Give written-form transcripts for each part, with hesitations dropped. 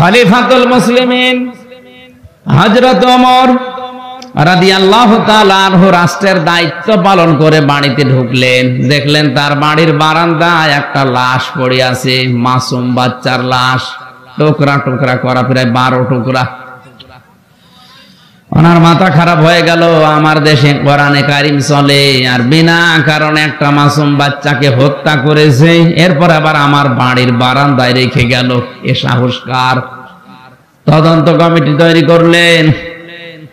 খলিফাতুল মুসলিমিন হযরত ওমর রাদিয়াল্লাহু তাআলা আনহু রাষ্ট্রের দায়িত্ব পালন করে বাড়িতে ঢুকলেন, দেখলেন তার বাড়ির বারান্দায় একটা লাশ পড়ে আছে, মাসুম বাচ্চার লাশ, টুকরা টুকরা করা, প্রায় 12 টুকরা। ওনার মাথা খারাপ হয়ে গেল। আমার দেশে কোরআনে কারিম চলে, আর বিনা কারণে একটা মাসুম বাচ্চাকে হত্যা করেছে, এরপর আবার আমার বাড়ির বারান্দায় রেখে গেল, এ সাহস কার? তদন্ত কমিটি তৈরি করলেন।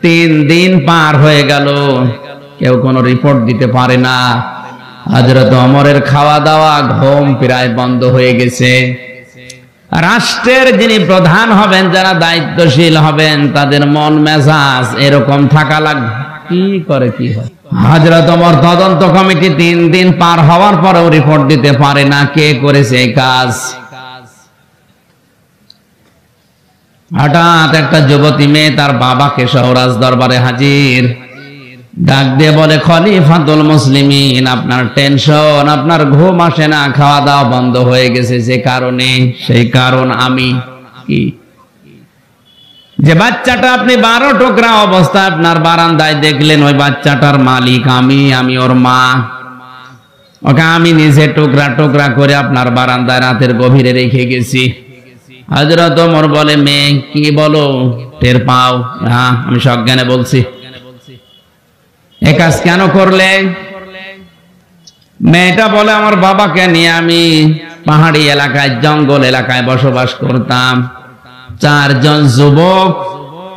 3 দিন পার হয়ে গেল, কেউ কোনো রিপোর্ট দিতে পারে না। হযরত ওমরের খাওয়া দাওয়া ঘুম প্রায় বন্ধ হয়ে গেছে। রাষ্ট্রের যিনি প্রধান হবেন, যারা দায়িত্বশীল হবেন, তাদের মন মেজাজ এরকম থাকা লাগবে। কি করে কি হয়? হযরত ওমর তদন্ত কমিটি 3 দিন পার হওয়ার পরেও রিপোর্ট দিতে পারে না কে করেছে এই কাজ। হঠাৎ একটা যুবতী মেয়ে তার বাবাকে সহ রাজ দরবারে হাজির, ডাক দিয়ে বলে, খলিফাতুল মুসলিমিন, আপনার টেনশন, আপনার ঘুম আসে না, খাওয়া দাওয়া বন্ধ হয়ে গেছে যে কারণে, সেই কারণ আমি। কি? যে বাচ্চাটা আপনি 12 টুকরা অবস্থায় আপনার বারান্দায় দেখলেন, ওই বাচ্চাটার মালিক আমি ওর মা। ওকে আমি নিজে টুকরা টুকরা করে আপনার বারান্দায় রাতের গভীরে রেখে গেছি। হযরত ওমর বলে, মেয়ে কি বলো, টের পাও? হ্যাঁ, আমি সজ্ঞানে বলছি। এ কাজ কেন করলে? মেয়েটা বলে, আমার বাবাকে নিয়ে আমি পাহাড়ি এলাকায়, জঙ্গল এলাকায় বসবাস করতাম। 4 জন যুবক,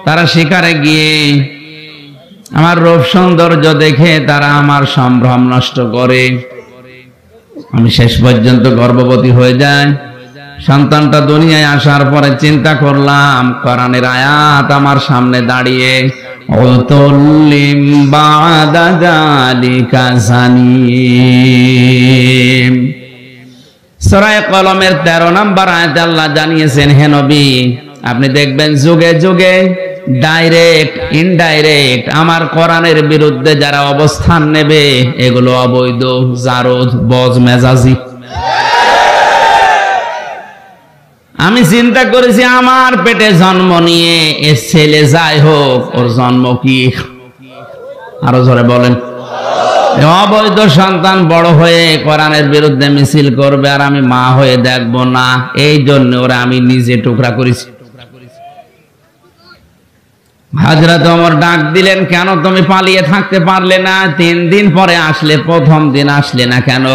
তারা শিকারে গিয়ে আমার রূপ সৌন্দর্য দেখে তারা আমার সম্ভ্রম নষ্ট করে। আমি শেষ পর্যন্ত গর্ভবতী হয়ে যাই। সন্তানটা দুনিয়ায় আসার পরে চিন্তা করলাম, কোরআনের আয়াত আমার সামনে দাঁড়িয়ে, উতুল্লিম বাদা যালিকা জানিম। সূরা কলমের 13 নম্বর আয়াতে আল্লাহ জানিয়েছেন, হে নবী, আপনি দেখবেন যুগে যুগে ডাইরেক্ট ইনডাইরেক্ট আমার কোরআনের বিরুদ্ধে যারা অবস্থান নেবে, এগুলো অবৈধ, জারদ, বজ মেজাজি। আমি চিন্তা করেছি, আমার পেটে জন্ম নিয়ে এ ছেলে যাই হোক, ওর জন্ম কি? আরো জোরে বলেন। অবৈধ সন্তান বড় হয়ে কোরআনের বিরুদ্ধে মিছিল করবে, আর আমি মা হয়ে দেখব না, এই জন্য ওরা আমি নিজে টুকরা করেছি। হযরত ওমর ডাক দিলেন, কেন তুমি পালিয়ে থাকতে পারলে না? 3 দিন পরে আসলে, প্রথম দিন আসলে না কেন?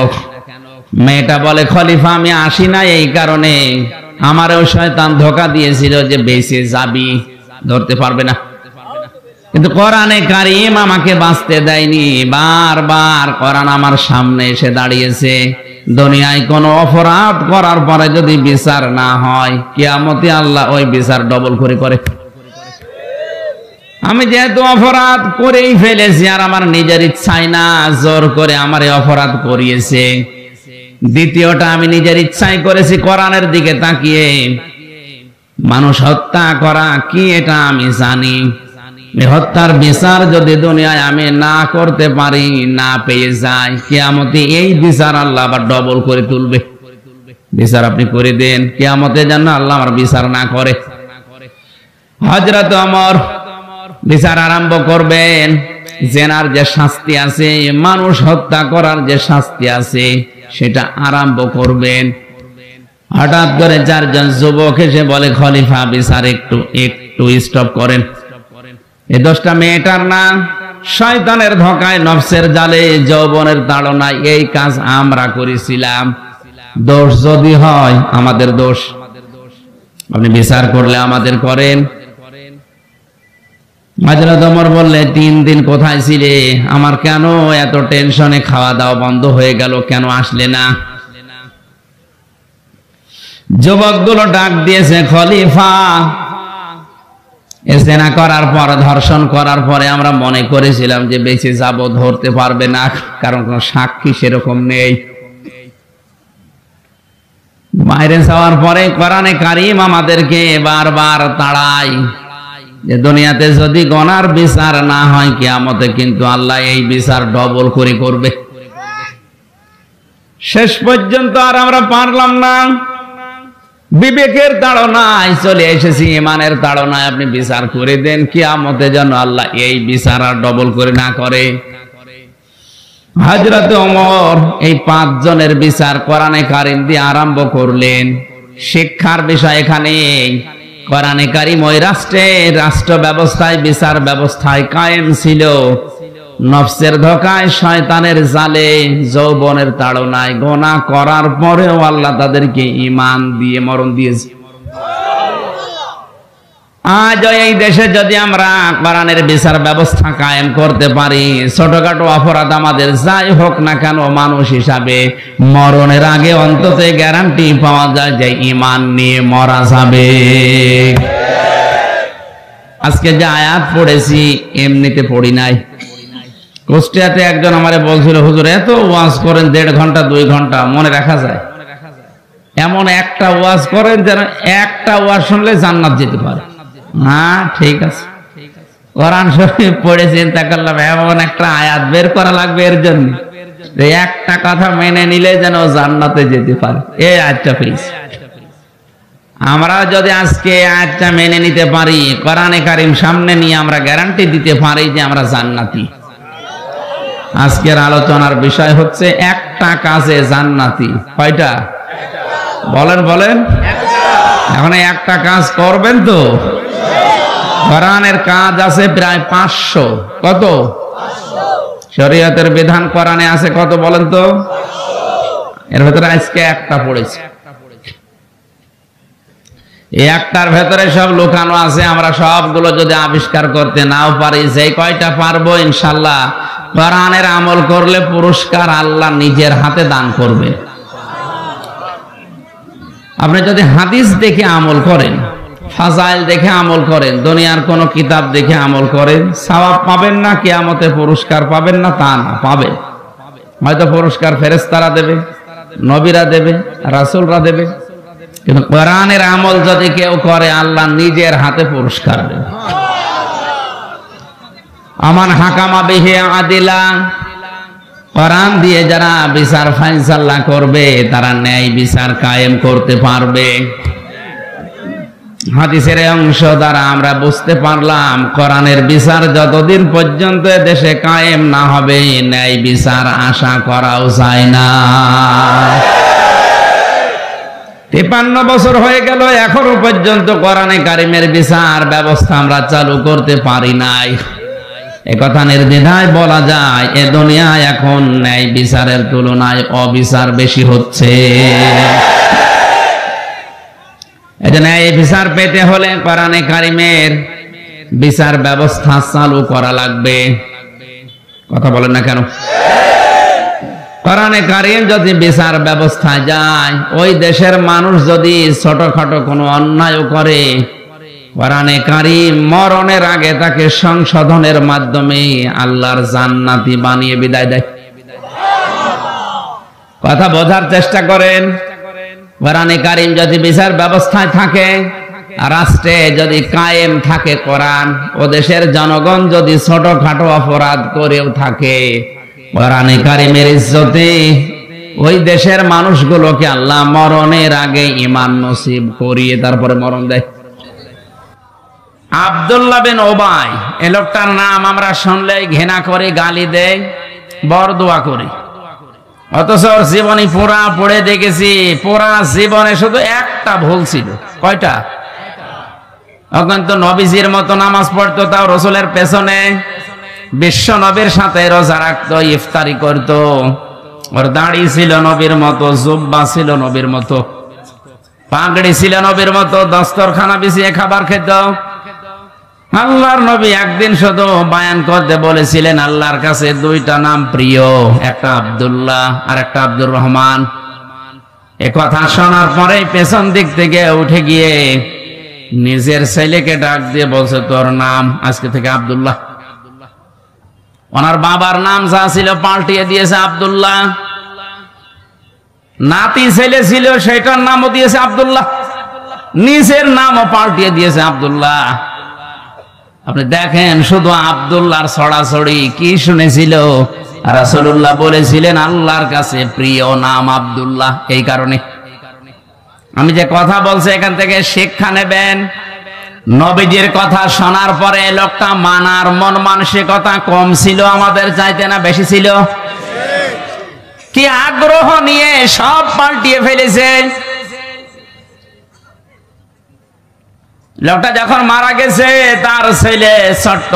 মেয়েটা বলে, খলিফা, আমি আসি না এই কারণে, আমারও শয়তান ধোঁকা দিয়েছিল যে বেঁচে যাবি, ধরতে পারবে না। কিন্তু কোরআনে কারীম আমাকে বাঁচতে দেয়নি। বারবার কোরআন আমার সামনে এসে দাঁড়িয়েছে। দুনিয়ায় কোনো অপরাধ করার পরে যদি বিচার না হয়, কিয়ামতে আল্লাহ ওই বিচার ডবল করে করে। আমি যেহেতু অপরাধ করেই ফেলেছি, আর আমার নিজের ইচ্ছায় না, জোর করে আমার অপরাধ করিয়েছে। দ্বিতীয়টা, আমি নিজের ইচ্ছায় করেছি, কোরআনের দিকে তাকিয়ে। মানুষ হত্যা করা কি এটা আমি জানি। হত্যার বিচার যদি দুনিয়ায় আমি না করতে পারি, না পেয়ে যাই, কিয়ামতে এই বিচার আল্লাহ আবার ডবল করে তুলবে। বিচার আপনি করে দেন, কিয়ামতে যেন আল্লাহ আমার বিচার না করে। হযরত ওমর বিচার আরম্ভ করবেন। জেনার যে শাস্তি আছে, মানুষ হত্যা করার যে শাস্তি আছে, সেটা আরম্ভ করবেন। হঠাৎ করে 4 জন যুবক এসে বলে, খলিফা, বিচার একটু স্টপ করেন। এই দোষটা মেয়েটার না, শয়তানের ধোঁকায়, নফসের জালে, যৌবনের তাড়নায় এই কাজ আমরা করেছিলাম। দোষ যদি হয় আমাদের দোষ, আপনি বিচার করলে আমাদের করেন। হযরত ওমর বললে, 3 দিন কোথায় ছিলে? আমার কেন এত টেনশনে খাওয়া দাওয়া বন্ধ হয়ে গেল, কেন আসলে না? যুবকগুলো ডাক দিয়েছে, খলিফা, জেনা করার পর, ধর্ষণ করার পরে আমরা মনে করেছিলাম যে বেঁচে যাব, ধরতে পারবে না, কারণ কোন সাক্ষী সেরকম নেই। বাইরে যাওয়ার পরে কোরআনে কারীম আমাদেরকে বারবার তাড়ায় যে দুনিয়াতে যদি গুনার বিচার না হয়, কিয়ামতে কিন্তু আল্লাহ এই বিচার ডবল করে করবে। শেষ পর্যন্ত আর আমরা পারলাম না। বিবেকের তাড়নায় চলে এসেছি, ইমানের তাড়নায় আপনি বিচার করে দেন, কিয়ামতে যেন আল্লাহ এই বিচার আর ডবল করে না করে। হযরত ওমর এই 5 জনের বিচার কোরআনে কারীম দিয়ে আরম্ভ করলেন। শিক্ষার বিষয় এখানে কোরআনে কারীম ওই রাষ্ট্র ব্যবস্থায়, বিচার ব্যবস্থায় কায়েম ছিল। নফসের ধোঁকায়, শয়তানের জালে, যৌবনের তাড়নায় গুনাহ করার পরেও আল্লাহ তাদেরকে ঈমান দিয়ে মরণ দিয়েছে। আজ এই দেশে যদি আমরা কোরআনের বিচার ব্যবস্থা কায়েম করতে পারি, ছোটখাটো অপরাধ আমাদের যাই হোক না কেন, মানুষ হিসাবে মরণের আগে অন্তত গ্যারান্টি পাওয়া যায় যে ঈমান নিয়ে মরা যাবে। আজকে যে আয়াত পড়েছি এমনিতে পড়ি নাই। কুষ্টিয়াতে একজন আমারে বলছিল, হুজুর এত ওয়াজ করেন 1.5 ঘন্টা 2 ঘন্টা, মনে রাখা যায়? এমন একটা ওয়াজ করেন যেন একটা ওয়াজ শুনলে জান্নাত যেতে পারে। হ্যাঁ ঠিক আছে, কোরআন শরীফ পড়ে চিন্তা করলাম এমন একটা আয়াত বের করা লাগবে এর জন্য, যে একটা কথা মেনে নিলে যেন জান্নাতে যেতে পারে। এই আয়াতটা পেয়েছি। আমরা যদি আজকে আয়াতটা মেনে নিতে পারি, কোরআনে কারীম সামনে নিয়ে আমরা গ্যারান্টি দিতে পারি যে আমরা জান্নাতি। আজকের আলোচনার বিষয় হচ্ছে একটা কাজে জান্নাতি। কয়টা? বলেন বলেন। এখন একটা কাজ করবেন তো? কোরআনের কাজ আছে প্রায় 500। কত? শরীয়তের বিধান কোরআনে আছে কত বলেন তো? এর ভেতরে আজকে একটা পড়েছি। এই একটার ভেতরে সব লুকানো আছে। আমরা সবগুলো যদি আবিষ্কার করতে নাও পারি, যে কয়টা পারবো ইনশাআল্লাহ কোরআনের আমল করলে পুরস্কার আল্লাহ নিজের হাতে দান করবে। আপনি যদি হাদিস দেখে আমল করেন, ফাজাইল দেখে আমল করেন, দুনিয়ার কোন কিতাব দেখে আমল করেন, সওয়াব পাবেন না, কিয়ামতে পুরস্কার পাবেন না তা না, পাবেন। হয়তো পুরস্কার ফেরেশতারা দেবে, নবীরা দেবে, রাসূলরা দেবে, কিন্তু কোরআনের আমল যদি কেউ করে আল্লাহ নিজের হাতে পুরস্কার দেবে। আমান হাকামা বিহি আদিলা, কোরআন দিয়ে যারা বিচার ফায়সালা করবে তারা ন্যায় বিচার কায়েম করতে পারবে। হাদিসের অংশ দ্বারা আমরা বুঝতে পারলাম কোরআনের বিচার যতদিন পর্যন্ত দেশে কায়েম না হবে, ন্যায় বিচার আশা করাও যায় না। 53 বছর হয়ে গেল, এখনো পর্যন্ত কোরআনে কারীমের বিচার ব্যবস্থা আমরা চালু করতে পারি নাই। একথা নির্দ্বিধায় বলা যায়, এ দুনিয়ায় এখন ন্যায় বিচারের তুলনায় অবিচার বেশি হচ্ছে। এজন্য এই বিচার পেতে হলে কোরআনে কারীমের বিচার ব্যবস্থা চালু করা লাগবে। কথা বলেন না কেন? কোরআনে কারীম যদি বিচার ব্যবস্থায় যায়, ওই দেশের মানুষ যদি ছোটখাটো কোনো অন্যায় করে, কোরআনে কারীম মরণের আগে তাকে সংশোধনের মাধ্যমে আল্লাহর জান্নাতি বানিয়ে বিদায় দেয়। কথা বোঝার চেষ্টা করেন। কোরআনে কারীম যদি বিচার ব্যবস্থায় থাকে, রাষ্ট্রে যদি কায়েম থাকে কোরআন, ও দেশের জনগণ যদি ছোটখাটো অপরাধ করেও থাকে, কোরআনে কারীমের ইজ্জতে ওই দেশের মানুষগুলোকে আল্লাহ মরণের আগে ঈমান নসিব করিয়ে তারপরে মরণ দেয়। আব্দুল্লাহ বিন উবাই, এই লোকটার নাম আমরা শুনলেই ঘৃণা করে, গালি দেয়, বরদোয়া করি, অথচ ওর জীবনী পুরা পড়ে দেখেছি, পুরা জীবনে শুধু একটা ভুল ছিল। কয়টা? এখন তো নবীজির মতো নামাজ পড়তো, তাও রসুলের পেছনে, বিশ্ব নবীর সাথে রোজা রাখতো, ইফতারি করতো, ওর দাড়ি ছিল নবীর মতো, জুব্বা ছিল নবীর মতো, পাগড়ি ছিল নবীর মতো, দস্তরখানা বিছিয়ে খাবার খেত। আল্লাহর নবী একদিন শুধু বায়ান করতে বলেছিলেন, আল্লাহর কাছে 2টা নাম প্রিয়, একটা আব্দুল্লাহ আর একটা আব্দুর রহমান। এ কথা শোনার পরে পেছন দিক থেকে উঠে গিয়ে নিজের ছেলেকে ডাক দিয়ে বলছে, তোর নাম আজকে থেকে আব্দুল্লাহ। ওনার বাবার নাম যা ছিল পাল্টিয়ে দিয়েছে আব্দুল্লাহ। নাতি ছেলে ছিল সেটার নামও দিয়েছে আব্দুল্লাহ, নিজের নামও পাল্টিয়ে দিয়েছে আব্দুল্লাহ। আপনি দেখেন, শুধু আব্দুল্লাহর ছড়াছড়ি কি শুনেছিল? রাসূলুল্লাহ বলেছিলেন আল্লাহর কাছে প্রিয় নাম আব্দুল্লাহ, এই কারণে আমি যে কথা বলছি এখান থেকে শিক্ষা নেবেন। নবীজির কথা শোনার পরে লোকটা মানার মন মানসিকতা কম ছিল আমাদের চাইতে না বেশি ছিল? কি আগ্রহ নিয়ে সব পাল্টিয়ে ফেলেছে। লোকটা যখন মারা গেছে তার ছেলে ছোট্ট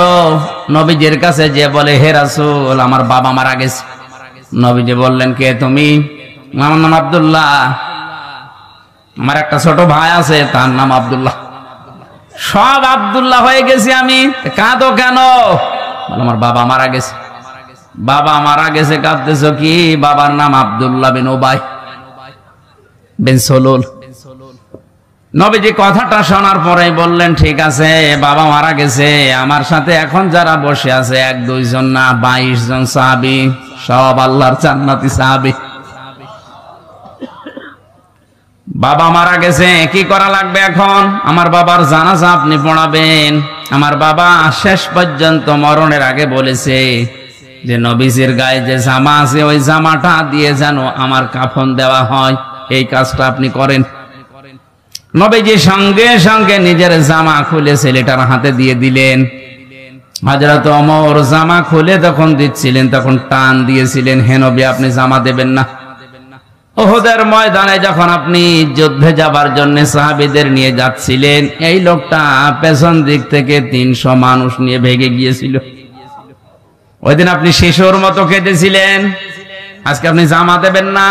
নবীজির কাছে যে বলে, হে রাসূল, আমার বাবা মারা গেছে। নবীজি বললেন, কে তুমি? আমার নাম আব্দুল্লাহ, আমার একটা ছোট ভাই আছে তার নাম আব্দুল্লাহ। সব আব্দুল্লাহ হয়ে গেছি আমি। কাঁদো কেন? আমার বাবা মারা গেছে। বাবা মারা গেছে, কাঁদতেছ কি? বাবার নাম আব্দুল্লাহ বিন উবাই বিন সলুল। নবীজি কথাটা শোনার পরে বললেন, ঠিক আছে, বাবা মারা গেছে, আমার সাথে এখন যারা বসে আছে 1-2 জন না, 22 জন সাহাবী, সব আল্লাহর জান্নাতি সাহাবী। বাবা মারা গেছে, কি করা লাগবে এখন? আমার বাবার জানাজা আপনি পড়াবেন। আমার বাবা শেষ পর্যন্ত মরণের আগে বলেছে যে নবীজির গায়ে যে জামা আছে ওই জামাটা দিয়ে যেন আমার কাফন দেওয়া হয়, এই কাজটা আপনি করেন। নবীজি সঙ্গে সঙ্গে নিজের জামা খুলে ছেলেটার হাতে দিয়ে দিলেন। হযরত ওমর জামা খুলে তখন দিচ্ছিলেন, তখন টান দিয়েছিলেন, হে নবী, আপনি জামা দেবেন না। উহুদের ময়দানে যখন আপনি যুদ্ধে যাবার জন্য সাহাবীদের নিয়ে যাচ্ছিলেন, এই লোকটা পেছন দিক থেকে 300 মানুষ নিয়ে ভেগে গিয়েছিল। ওই দিন আপনি শিশুর মতো কেঁদেছিলেন, আজকে আপনি জামা দেবেন না।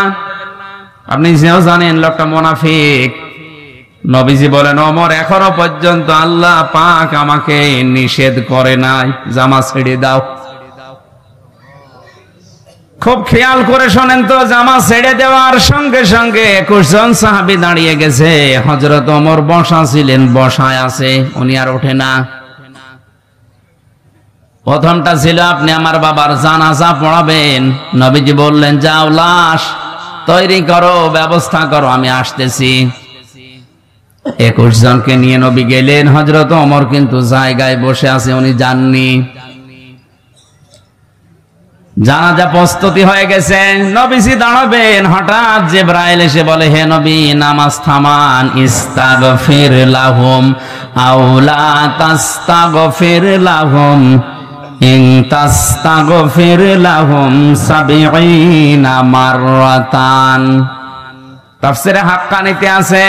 আপনি যেও জানেন লোকটা মুনাফিক। নবীজি বলেন, ওমর, এখনো পর্যন্ত আল্লাহ পাক আমাকে নিষেধ করে নাই, জামা ছেড়ে দাও। খুব খেয়াল করে শোনেন তো, জামা ছেড়ে দেওয়ার সঙ্গে সঙ্গে 21 জন সাহাবী দাঁড়িয়ে গেছে। হযরত ওমর বসা ছিলেন, বসায় আছে, উনি আর ওঠে না। প্রথমটা ছিল, আপনি আমার বাবার জানাজা পড়াবেন। নবীজি বললেন, যাও লাশ তৈরি করো, ব্যবস্থা করো, আমি আসতেছি। 21 জনকে নিয়ে নবী গেলেন। হযরত ওমর কিন্তু জায়গায় বসে আছে, উনি যাননি। জানাজা প্রস্তুতি হয়ে গেছে, নবীজি দাঁড়াবেন। হঠাৎ জিবরাইল এসে বলে, হে নবী, নামাজ থামান, ইস্তাগফির লাহুম আও লা তাস্তাগফির লাহুম ইন তাস্তাগফির লাহুম 70 মাররাতান। তাফসিরে হাক্কানিতে আছে,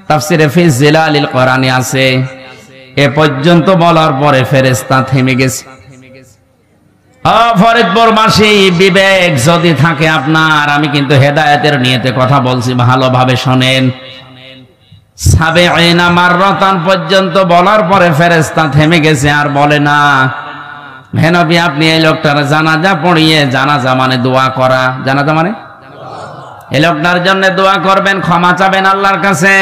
তাফসিরে ফি জিলালিল কোরআনে আছে। এ পর্যন্ত বলার পরে ফেরেশতা থেমে গেছে। ফরিদপুরবাসী, বিবেক যদি থাকে আপনার, আমি কিন্তু হেদায়েতের নিয়তে কথা বলছি, ভালোভাবে শোনেন। 70 মাররাতান পর্যন্ত বলার পরে ফেরেশতা থেমে গেছে, আর বলে না, হে নবী, আপনি এই লোকটার জানাজা পড়িয়ে, জানাজা মানে দোয়া করা, জানাজা মানে এই লোকটার জন্য দোয়া করবেন, ক্ষমা চাবেন আল্লাহর কাছে।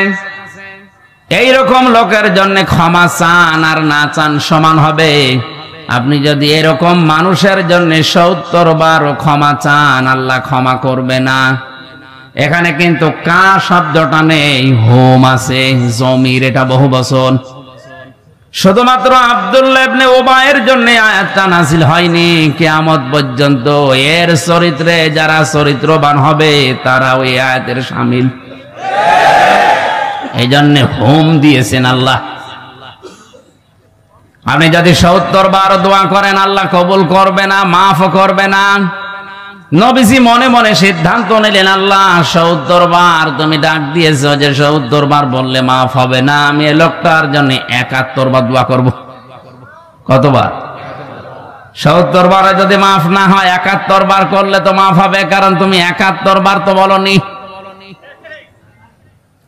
এইরকম লোকের জন্য ক্ষমা চান আর না চান সমান হবে। আপনি যদি এরকম মানুষের জন্য 70 বার ক্ষমা চান, আল্লাহ ক্ষমা করবে না। এখানে কিন্তু কা শব্দটা নেই, হোম আছে, জমির, এটা বহুবচন। শুধুমাত্র আব্দুল্লাহ ইবনে উবাইয়ের জন্য আয়াতটা নাযিল হয়নি, কিয়ামত পর্যন্ত এর চরিত্রে যারা চরিত্রবান হবে তারা ওই আয়াতের শামিল। এই জন্য হোম দিয়েছেন আল্লাহ। আপনি যদি 70 বার দোয়া করেন, আল্লাহ কবুল করবে না, মাফ করবে না। নবীজি মনে মনে সিদ্ধান্ত নিলেন, আল্লাহ 70 বার তুমি ডাক দিয়েছো, যে 70 বার বললে মাফ হবে না, আমি এই লোকটার জন্য 71 বার দোয়া করব। কতবার? 70 বারে যদি মাফ না হয়, 71 বার করলে তো মাফ হবে, কারণ তুমি 71 বার তো বলনি।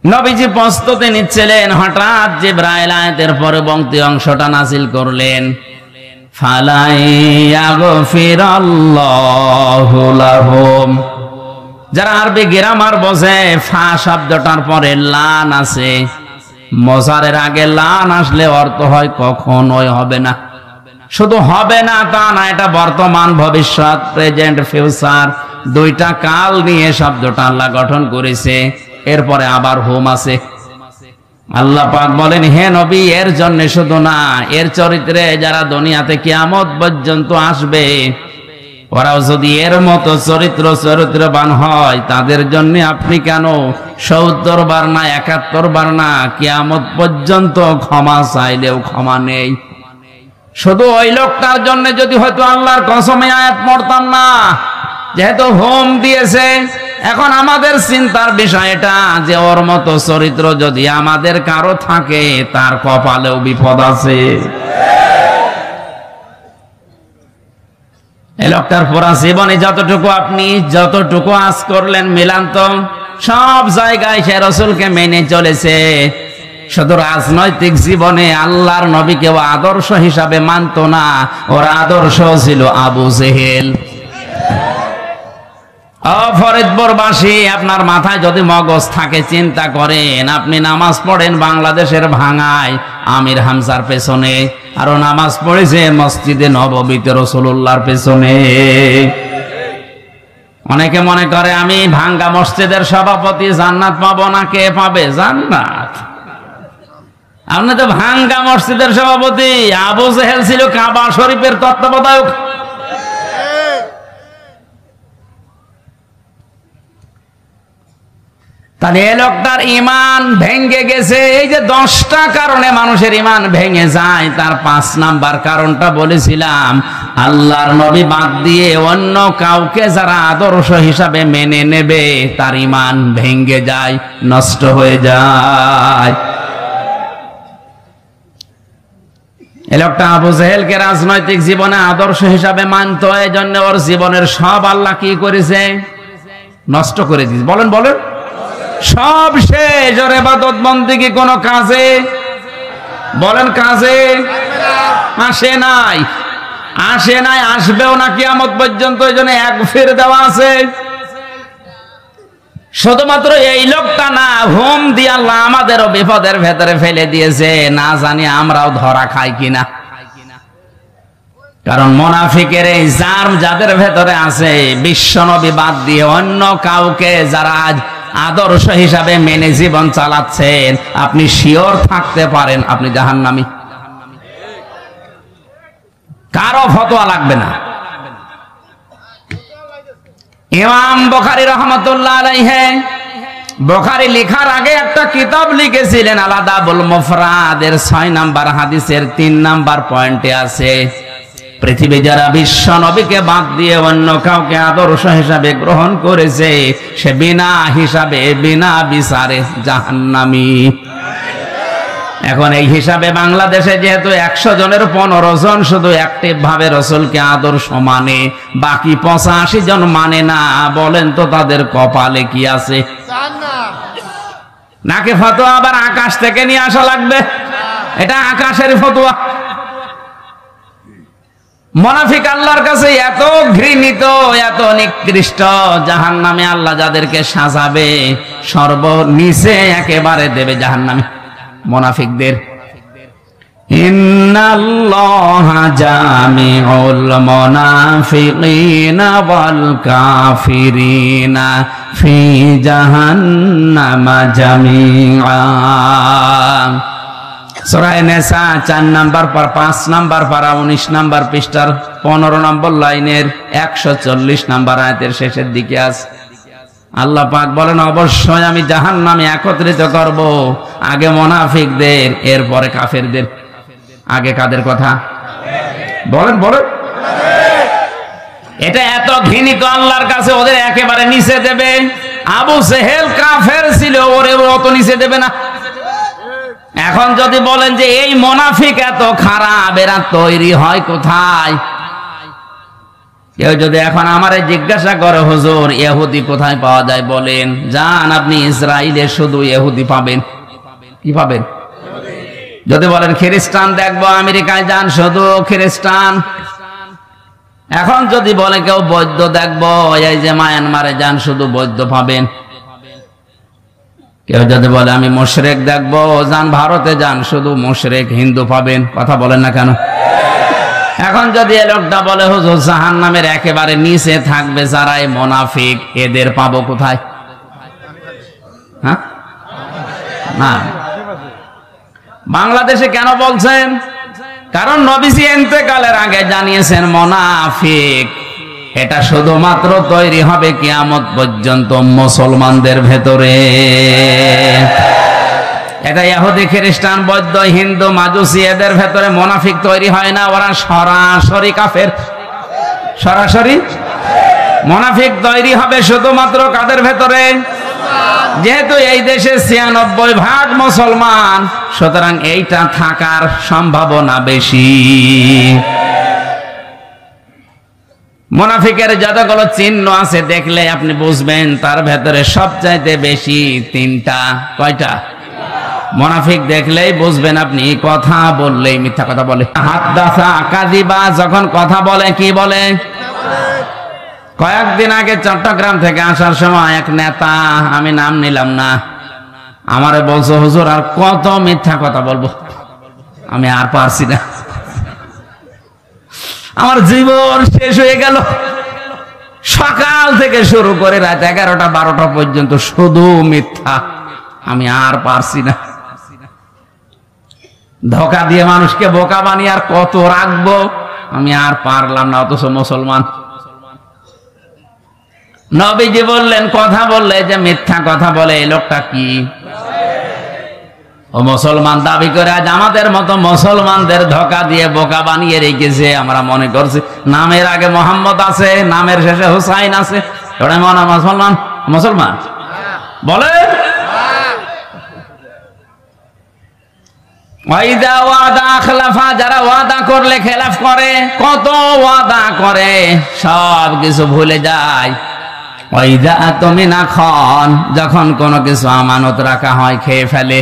নবীজি প্রস্তুতি নিচ্ছিলেন, হঠাৎ জিবরাইল আয়াতের পরবর্তী অংশটা নাযিল করলেন, ফালাইয়াগফিরাল্লাহু লাহুম। যারা আরবি গ্রামার বোঝে, ফা শব্দটার পরে লান আছে, মজারের আগে লান আসলে অর্থ হয় কখনোই হবে না। শুধু হবে না তা না, এটা বর্তমান, ভবিষ্যৎ, প্রেজেন্ট, ফিউচার, দুইটা কাল নিয়ে শব্দটা আল্লাহ গঠন করেছে। এরপরে আবার হোম আছে। আল্লাহ পাক বলেন, হে নবী, এর জন্য শুধু না, এর চরিত্রে যারা দুনিয়াতে কিয়ামত পর্যন্ত আসবে, ওরাও যদি এর মতো চরিত্রবান হয়, তাদের জন্য আপনি কেন ৭০ বার না ৭১ বার না কিয়ামত পর্যন্ত ক্ষমা চাইলেও ক্ষমা নেই? শুধু ওই লোকটার জন্য যদি হয়তো আল্লাহর কসমে আয়াত পড়তাম না, যেহেতু হোম দিয়েছে। এখন আমাদের চিন্তার বিষয় এটা যে ওর মতো চরিত্র যদি আমাদের কারো থাকে, তার কপালেও বিপদ আছে। এই লোকটার পুরা জীবনে যতটুকু আজ করলেন মিলান তো, সব জায়গায় সে রাসূলকে মেনে চলেছে। শুধু রাজনৈতিক জীবনে আল্লাহর নবীকেও আদর্শ হিসাবে মানত না। ওর আদর্শ ছিল আবু জেহেল। ফরিদপুরবাসী, আপনার মাথায় যদি মগজ থাকে চিন্তা করেন, আপনি নামাজ পড়েন বাংলাদেশের ভাঙায় আমির হামজার পেছনে, আরো নামাজ পড়েছে মসজিদে নববীতে রাসূলুল্লাহর পেছনে। অনেকে মনে করে আমি ভাঙ্গা মসজিদের সভাপতি, জান্নাত পাবো না। কে পাবে জান্নাত? আপনি তো ভাঙ্গা মসজিদের সভাপতি। আবু জেহেল ছিল কাবা শরীফের তত্ত্বাবধায়ক। তাহলে এই লোকটার ইমান ভেঙে গেছে। এই যে 10টা কারণে মানুষের ইমান ভেঙে যায়, তার 5 নাম্বার কারণটা বলেছিলাম, আল্লাহর নবী বাদ দিয়ে অন্য কাউকে যারা আদর্শ হিসাবে মেনে নেবে, তার ইমান ভেঙে যায়, নষ্ট হয়ে যায়। এই লোকটা আবু জেহেলকে রাজনৈতিক জীবনে আদর্শ হিসাবে মানত, এই জন্য ওর জীবনের সব আল্লাহ কি করেছে? নষ্ট করে দিয়েছে। বলেন বলেন, সব শেষ। ওর ইবাদত বন্দেগী কোনো কাজে, বলেন কাজে আসে নাই, আসবেও না কিয়ামত পর্যন্ত। এই জন্য এক ফের দেওয়া আছে। শুধুমাত্র এই লোকটা না, হোম দিয়ে আল্লাহ আমাদেরও বিপদের ভেতরে ফেলে দিয়েছে, না জানি আমরাও ধরা খাই কিনা। কারণ মুনাফিকের এই জার্ম যাদের ভেতরে আছে, বিশ্বনবী বাদ দিয়ে অন্য কাউকে যারা আজ আদর্শ হিসাবে মেনে জীবন চালাচ্ছেন, আপনি শিওর থাকতে পারেন আপনি জাহান্নামী। কারো ফতোয়া লাগবে না। ইমাম বুখারী রাহমাতুল্লাহ আলাইহি, বুখারী লেখার আগে একটা কিতাব লিখেছিলেন আল আদাবুল মুফরাদের 6 নাম্বার হাদিসের 3 নাম্বার পয়েন্টে আছে, পৃথিবী যারা বিশ্ব নবীকে বাদ দিয়ে অন্য কাউকে আদর্শ হিসাবে গ্রহণ করেছে, সে বিনা হিসাবে বিনা বিচারে জাহান্নামী। এখন এই হিসাবে বাংলাদেশে যেহেতু 100 জনের 15 জন শুধু অ্যাক্টিভ ভাবে রাসূলকে আদর্শ মানে, বাকি 85 জন মানে না। বলেন তো তাদের কপালে কি আছে? নাকি ফতোয়া আবার আকাশ থেকে নিয়ে আসা লাগবে? এটা আকাশের ফতোয়া। মুনাফিক আল্লাহর কাছে এত ঘৃণিত, এত নিকৃষ্ট, জাহান্নামে আল্লাহ যাদেরকে সাজাবে সর্বনিচে একেবারে দেবে জাহান্নামে মুনাফিকদের। ইন্নাল্লাহা জামিউল মুনাফিকিনা ওয়াল কাফিরিনা ফি জাহান্নামা জামিআ। সূরা নিসা 4 নাম্বার পারা 5 নাম্বার পারা 19 নাম্বার পৃষ্ঠার 15 নম্বর লাইনের 140 নাম্বার আয়াতের শেষের দিকে আছে। আল্লাহ পাক বলেন, অবশ্যই আমি জাহান্নামে একত্রিত করব, আগে মুনাফিকদের, এরপরে কাফেরদের। আগে কাদের কথা বলেন বলেন? এটা এত ঘৃণিত আল্লাহর কাছে, ওদের একেবারে নিচে দেবে। আবু জেহেল কাফের ছিল, ওরে অত নিচে দেবে না। এখন যদি বলেন যে এই মুনাফিক এত খারাপ, এরা তৈরি হয় কোথায়? কেউ যদি এখন আমারে জিজ্ঞাসা করে, হুজুর ইহুদি কোথায় পাওয়া যায় বলেন, যান আপনি ইসরায়েলে, শুধু ইহুদি পাবেন। কি পাবেন? যদি বলেন খ্রিস্টান দেখবো, আমেরিকায় যান, শুধু খ্রিস্টান। এখন যদি বলে কেউ বৌদ্ধ দেখবো, এই যে মায়ানমারে যান, শুধু বৌদ্ধ পাবেন। কেউ যদি বলে আমি মুশরিক দেখবো, যান ভারতে যান, শুধু মুশরিক হিন্দু পাবেন। কথা বলেন না কেন? এখন যদি এ লোকটা বলে হুজুর জাহান্নামের একেবারে নিচে থাকবে যারা এই মুনাফিক, এদের পাবো কোথায়? হ্যাঁ, না বাংলাদেশে কেন বলছেন? কারণ নবীজি ইন্তেকালের আগে জানিয়েছেন মুনাফিক এটা শুধুমাত্র তৈরি হবে কিয়ামত পর্যন্ত মুসলমানদের ভেতরে। এটা ইহুদি খ্রিস্টান বৌদ্ধ হিন্দু মাজুসি এদের ভেতরে মুনাফিক তৈরি হয় না, ওরা সরাসরি কাফের। সরাসরি মুনাফিক তৈরি হবে শুধুমাত্র কাদের ভেতরে? যেহেতু এই দেশে ৯৬% মুসলমান, সুতরাং এইটা থাকার সম্ভাবনা বেশি। মুনাফিকের যতগুলো চিহ্ন আছে দেখলে আপনি বুঝবেন তার ভেতরে সবচাইতে বেশি তিনটা। কয়টা? মুনাফিক দেখলেই বুঝবেন আপনি, কথা বললেই মিথ্যা কথা বলে। হাদ্দাসা কাযিবা, যখন কথা বলে কি বলে? কয়েকদিন আগে চট্টগ্রাম থেকে আসার সময় এক নেতা, আমি নাম নিলাম না, আমারে বলছো হুজুর আর কত মিথ্যা কথা বলবো, আমি আর পারছি না, আমার জীবন শেষ হয়ে গেল। সকাল থেকে শুরু করে রাত 11টা 12টা পর্যন্ত শুধু মিথ্যা, আমি আর পারছি না। ধোঁকা দিয়ে মানুষকে বোকা বানিয়ে আর কত রাখবো, আমি আর পারলাম না। অথচ মুসলমান। নবীজি বললেন কথা বললে যে মিথ্যা কথা বলে এই লোকটা কি? ও মুসলমান দাবি করে আজ আমাদের মতো মুসলমানদের ধোঁকা দিয়ে বোকা বানিয়ে রেখেছে। আমরা মনে করছি নামের আগে মোহাম্মদ আছে, নামের শেষে হুসাইন আছে, ওটা মনে মুসলমান। মুসলমান বলে যারা ওয়াদা করলে খেলাফ করে, কত ওয়াদা করে সব কিছু ভুলে যায়। যখন কোনো কিছু আমানত রাখা হয় খেয়ে ফেলে।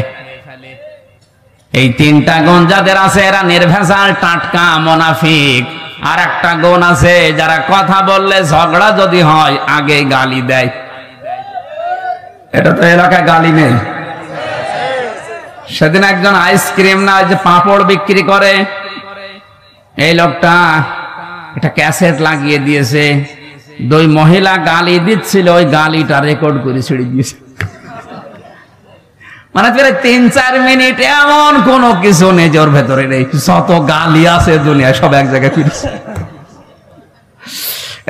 এই তিনটা গুণ যাদের আছে এরা নির্ভেজাল টাটকা মুনাফিক। আর একটা গুণ আছে, যারা কথা বললে ঝগড়া যদি হয় আগে গালি দেয়। এটা তো এলাকায় গালি নেই। সেদিন একজন আইসক্রিম না যে পাঁপড় বিক্রি করে, এই লোকটা একটা ক্যাসেট লাগিয়ে দিয়েছে, দুই মহিলা গালি দিচ্ছিল, ওই গালিটা রেকর্ড করে ছেড়ে দিয়েছে। মানে ৩-৪ মিনিট এমন কোন কিছু নেই ওর ভেতরে নেই, যত গালি আছে দুনিয়া সব এক জায়গায় ফিরেছে।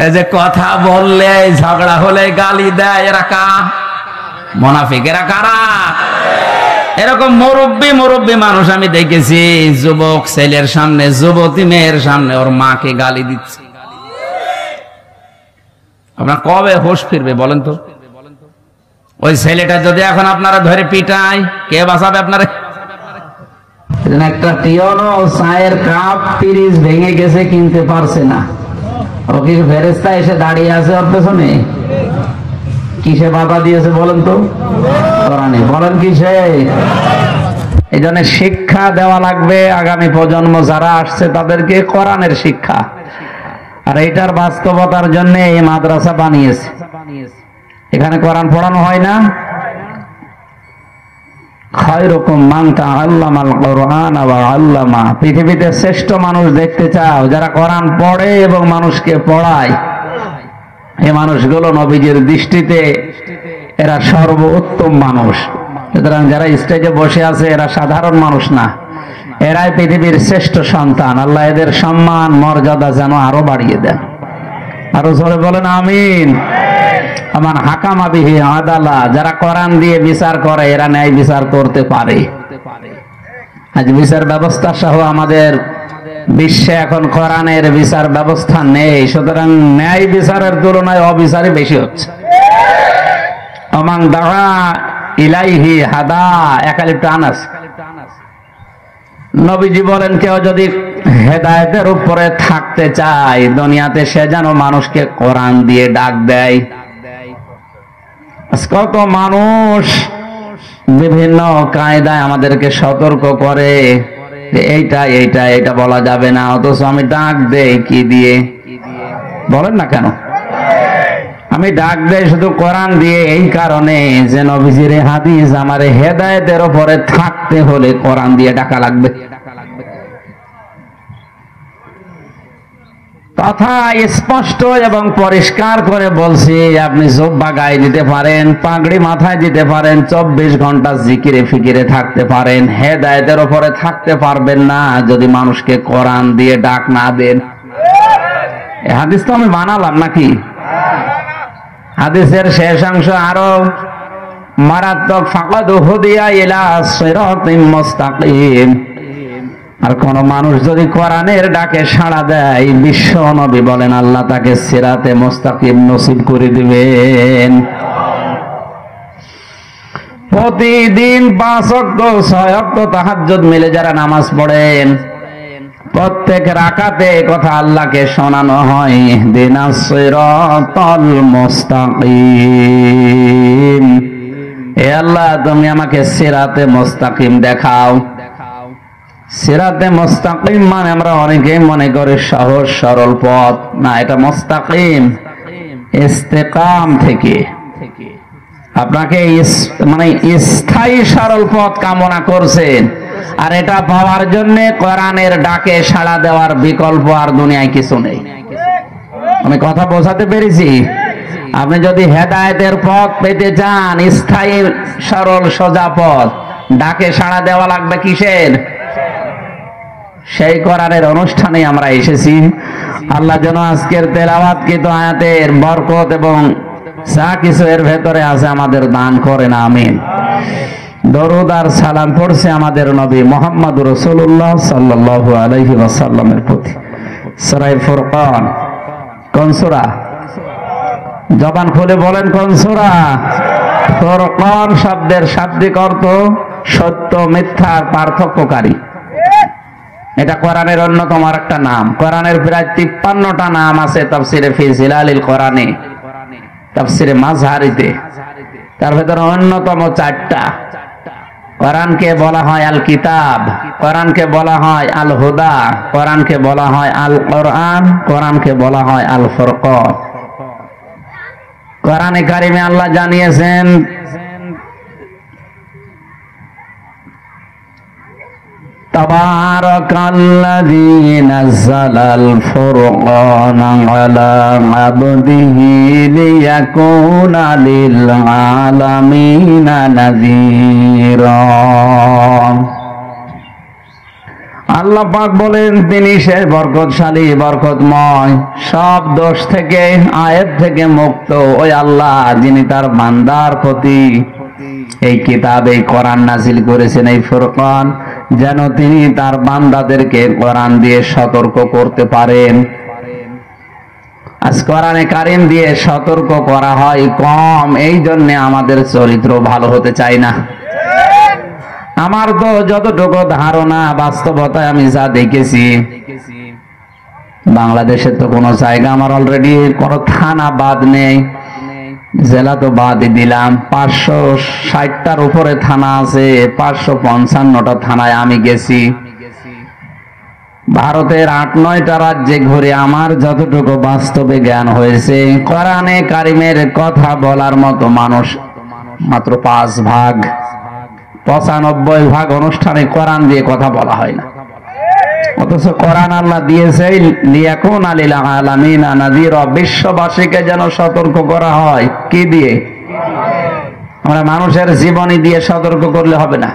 এই যে কথা বললে ঝগড়া হলে গালি দেয়, এরা কারা? মুনাফিক। এরা কারা? এরকম মুরব্বী মানুষ আমি দেখেছি, যুবক ছেলের সামনে যুবতী মেয়ের সামনে ওর মাকে গালি দিচ্ছে। আপনার কবে হোশ ফিরবে বলেন তো? ওই ছেলেটা যদি এখন আপনারা ধরে পিটায়, কে বাঁচাবে আপনারা? একটা টিয়নো চায়ের কাপ পিরিজ ভেঙে গেছে, কিনতে পারছে না, ও কি ফেরেশতা এসে দাঁড়িয়ে আছে ওর পেছনে? কিসে বাধা দিয়েছে বলেন তো? কোরআনে। বলেন কিসে? এই জন্য শিক্ষা দেওয়া লাগবে আগামী প্রজন্ম যারা আসছে তাদেরকে কোরআনের শিক্ষা। আর এইটার বাস্তবতার জন্য এই মাদ্রাসা বানিয়েছে। এখানে কোরআন পড়ানো হয় না? খায়রুকুম মান তাআল্লামাল কুরআন ওয়া আল্লামা। পৃথিবীতে শ্রেষ্ঠ মানুষ দেখতে চাও যারা কোরআন পড়ে এবং মানুষকে পড়ায়। এই মানুষগুলো নবীজির দৃষ্টিতে এরা সর্বোত্তম মানুষ। সুতরাং যারা স্টেজে বসে আছে এরা সাধারণ মানুষ না, এরাই পৃথিবীর শ্রেষ্ঠ সন্তান। আল্লাহ এদের সম্মান মর্যাদা যেন আরো বাড়িয়ে দেন। আরো জোরে বলেন আমিন। আমার হাকামা বিহি আদালা, যারা কোরআন দিয়ে বিচার করে এরা ন্যায় বিচার করতে পারে। আজ বিচার ব্যবস্থা সহ আমাদের বিশ্বে এখন কোরআনের বিচার ব্যবস্থা নেই, সুতরাং ন্যায় বিচারের তুলনায় অবিচারই বেশি হচ্ছে। আমান দাআ ইলাইহি হাদা, একালিপ্টাস আনাস। নবীজি বলেন কেউ যদি হেদায়েতের উপরে থাকতে চায় দুনিয়াতে, সে যেন মানুষকে কোরআন দিয়ে ডাক দেয়। কত মানুষ বিভিন্ন কায়দায় আমাদেরকে সতর্ক করে এইটা এইটা এইটা বলা যাবে না, অথচ আমি ডাক দেই কি দিয়ে? বলেন না কেন? আমি ডাক দেই শুধু কোরআন দিয়ে এই কারণে যে নবীজির হাদিস আমার হেদায়েতের উপরে থাকতে হলে কোরআন দিয়ে ডাকা লাগবে। কথা স্পষ্ট এবং পরিষ্কার করে বলছি, আপনি জুব্বা গায়ে দিতে পারেন, পাগড়ি মাথায় দিতে পারেন, 24 ঘন্টা জিকিরে ফিকিরে থাকতে পারেন, হেদায়েতের উপরে থাকতে পারবেন না যদি মানুষকে কোরআন দিয়ে ডাক না দেন। এই হাদিস তো আমি বানালাম নাকি? হাদিসের শেষাংশ আরো মারাত্মক, ফাকাদ হুদিয়া ইলা সিরাতিম মুস্তাকিম। আর কোন মানুষ যদি কোরআনের ডাকে সাড়া দেয়, বিশ্ব নবী বলেন আল্লাহ তাকে সিরাতে মুস্তাকিম নসিব করে দিবেন। প্রতিদিন 5 ওয়াক্ত 6 ওয়াক্ত তাহাজ্জুদ মিলে যারা নামাজ পড়েন, প্রত্যেক রাকাতে কথা আল্লাহকে শোনানো হয়, ইহদিনাস সিরাতাল মুস্তাকিম। হে আল্লাহ, তুমি আমাকে সিরাতে মুস্তাকিম দেখাও। সিরাতে মুস্তাকিম মানে আমরা অনেকেই মনে করি সহজ সরল পথ, না, এটা মুস্তাকিম ইস্তেকাম থেকে। আপনাকে মানে স্থায়ী সরল পথ কামনা করছেন, আর এটা পাওয়ার জন্য কোরআনের ডাকে সাড়া দেওয়ার বিকল্প আর দুনিয়ায় কিছু নেই। আমি কথা বোঝাতে পেরেছি? আপনি যদি হেদায়েতের পথ পেতে চান, স্থায়ী সরল সোজা পথ, ডাকে সাড়া দেওয়া লাগবে কিসের? সেই কোরআনের অনুষ্ঠানে আমরা এসেছি। আল্লাহ যেন আজকের তেলাওয়াতকৃত আয়াতের বরকত এবং যা কিছু এর ভেতরে আছে আমাদের দান করেন, আমিন। দরুদ আর সালাম পড়ছে আমাদের নবী মুহাম্মদ রাসূলুল্লাহ সাল্লাল্লাহু আলাইহি ওয়াসাল্লামের প্রতি। সূরা ফুরকান কোন সূরা? জবান খুলে বলেন কোন সূরা? ফুরকান শব্দের শাব্দিক অর্থ সত্য মিথ্যার পার্থক্যকারী। এটা কোরআনের অন্যতম আরেকটা নাম। কোরআনের প্রায় 53টা নাম আছে তাফসিরে ফি জিলালিল কোরআনে, তাফসিরে মাযহারিতে। তার ভেতরে অন্যতম 4টা। কোরআনকে বলা হয় আল কিতাব, কোরআনকে বলা হয় আল হুদা, কোরআনকে বলা হয় আল কোরআন, কোরআনকে বলা হয় আল ফুরকান। কোরআনে কারিমে আল্লাহ জানিয়েছেন তাবারাকাল্লাযী নাযালাল ফুরকানা আলা আবদিহি লিয়াকুনা লিল আলামিনা নাযীরা। আল্লাহ পাক বলেন তিনি সে বরকতশালী, বরকতময়, সব দোষ থেকে, আয়াত থেকে মুক্ত ওই আল্লাহ যিনি তার বান্দার প্রতি এই কিতাব, এই কোরআন নাজিল করেছেন, এই ফুরকান, যেন তিনি তার বান্দাদেরকে কোরআন দিয়ে সতর্ক করতে পারেন। আজ কোরআনে কারিম দিয়ে সতর্ক করা হয় কম, এই জন্য আমাদের চরিত্র ভালো হতে চায় না। আমার তো যতটুকু ধারণা, বাস্তবতায় আমি যা দেখেছি, বাংলাদেশের তো কোনো জায়গা আমার অলরেডি কোনো থানা বাদ নেই, জেলা তো বাদই দিলাম। 560টার উপরে থানা আছে, 555টা থানায় আমি গেছি। ভারতের 8-9টা রাজ্যে ঘুরে আমার যতটুকু বাস্তবে জ্ঞান হয়েছে, কোরআনে কারিমের কথা বলার মতো মানুষ মাত্র 5 ভাগ। 95 ভাগ অনুষ্ঠানে কোরআন দিয়ে কথা বলা হয় না। অথচ কোরআন আল্লাহ দিয়েছে লিয়াকুনা লিল আলামিনা নাযীরা, বিশ্ববাসীকে যেন সতর্ক করা হয়। কি দিয়ে? আমরা মানুষের জীবনী দিয়ে সতর্ক করলে হবে না।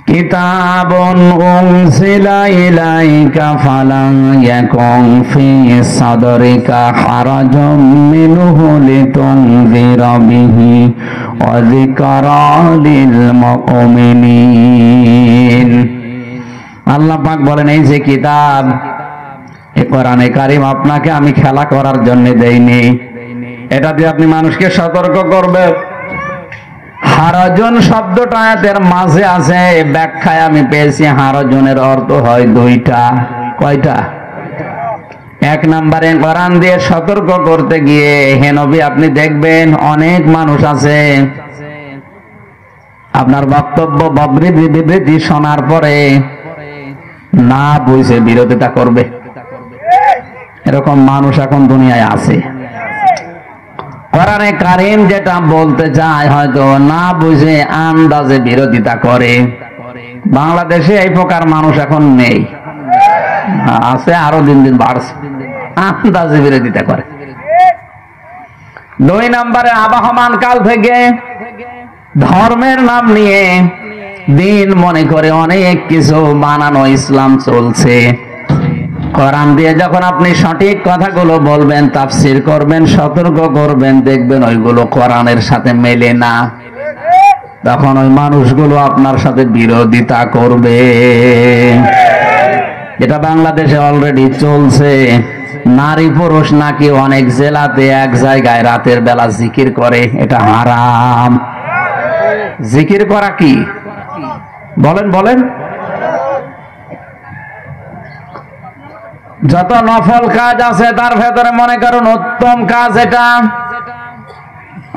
কিতাবুন উনজিলা ইলাইকা ফালান ইয়াকুন ফি সাদরিকা হারাজুম মিনহু লিতুনযিরা বিহি ওয়া যিকরা লিল মুমিনিন। আল্লাহ পাক বলেন এই যে কিতাব, এই কোরআনে কারিম আপনাকে আমি খেলা করার জন্য দেইনি, এটা দিয়ে আপনি মানুষকে সতর্ক করবে। হারাজন শব্দটা আয়াতের মাঝে আছে, ব্যাখ্যায় আমি পেয়েছি হারাজনের অর্থ হয় 2টা। কয়টা? 1 নম্বরে কোরআন দিয়ে সতর্ক করতে গিয়ে হে নবী আপনি দেখবেন অনেক মানুষ আছে আপনার বক্তব্য বিবৃতি শোনার পরে না বুঝে বিরোধিতা করবে। এরকম মানুষ এখন দুনিয়ায় আছে। কোরআনে কারীম যেটা বলতে চায় হয়তো না বুঝে আন্দাজে বিরোধিতা করে। বাংলাদেশে এই প্রকার মানুষ এখন নেই, আছে, আরো দিন দিন বাড়ছে, আন্দাজে বিরোধিতা করে। 2 নম্বরে আবহমান কাল থেকে ধর্মের নাম নিয়ে দিন মনে করে অনেক কিছু বানানো ইসলাম চলছে। কোরআন দিয়ে যখন আপনি সঠিক কথাগুলো বলবেন, তাফসীর করবেন, সতর্ক করবেন, দেখবেন ওইগুলো কোরআনের সাথে মেলে না, তখন ওই মানুষগুলো আপনার সাথে বিরোধিতা করবে। এটা বাংলাদেশে অলরেডি চলছে। নারী পুরুষ নাকি অনেক জেলাতে এক জায়গায় রাতের বেলা জিকির করে, এটা হারাম। জিকির করা কি বলেন বলেন? যত নফল কাজ আছে তার ভেতরে মনে করুন উত্তম কাজ এটা।